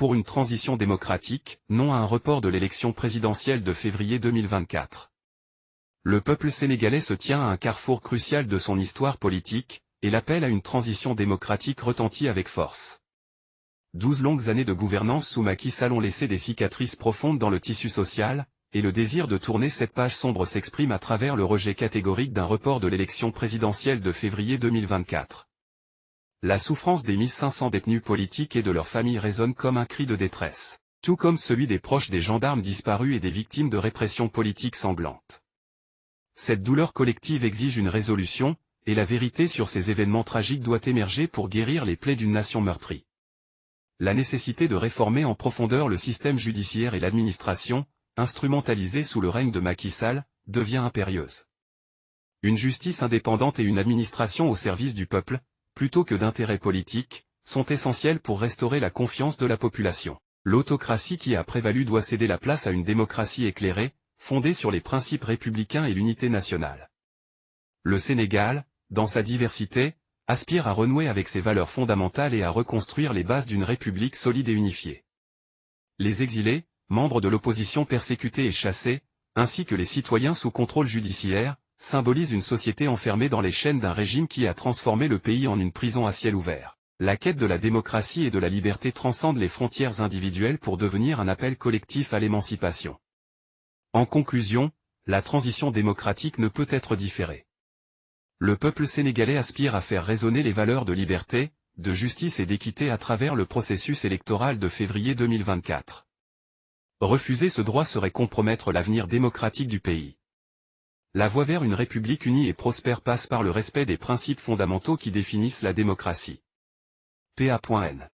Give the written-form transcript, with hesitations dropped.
pour une transition démocratique, non à un report de l'élection présidentielle de février 2024. Le peuple sénégalais se tient à un carrefour crucial de son histoire politique, et l'appel à une transition démocratique retentit avec force. 12 longues années de gouvernance sous Macky Sall ont laissé des cicatrices profondes dans le tissu social, et le désir de tourner cette page sombre s'exprime à travers le rejet catégorique d'un report de l'élection présidentielle de février 2024. La souffrance des 1500 détenus politiques et de leurs familles résonne comme un cri de détresse, tout comme celui des proches des gendarmes disparus et des victimes de répression politique sanglante. Cette douleur collective exige une résolution, et la vérité sur ces événements tragiques doit émerger pour guérir les plaies d'une nation meurtrie. La nécessité de réformer en profondeur le système judiciaire et l'administration, instrumentalisée sous le règne de Macky Sall, devient impérieuse. Une justice indépendante et une administration au service du peuple, plutôt que d'intérêts politiques, sont essentielles pour restaurer la confiance de la population. L'autocratie qui a prévalu doit céder la place à une démocratie éclairée, fondée sur les principes républicains et l'unité nationale. Le Sénégal, dans sa diversité, aspire à renouer avec ses valeurs fondamentales et à reconstruire les bases d'une république solide et unifiée. Les exilés, membres de l'opposition persécutés et chassés, ainsi que les citoyens sous contrôle judiciaire, symbolisent une société enfermée dans les chaînes d'un régime qui a transformé le pays en une prison à ciel ouvert. La quête de la démocratie et de la liberté transcende les frontières individuelles pour devenir un appel collectif à l'émancipation. En conclusion, la transition démocratique ne peut être différée. Le peuple sénégalais aspire à faire résonner les valeurs de liberté, de justice et d'équité à travers le processus électoral de février 2024. Refuser ce droit serait compromettre l'avenir démocratique du pays. La voie vers une république unie et prospère passe par le respect des principes fondamentaux qui définissent la démocratie. PA.N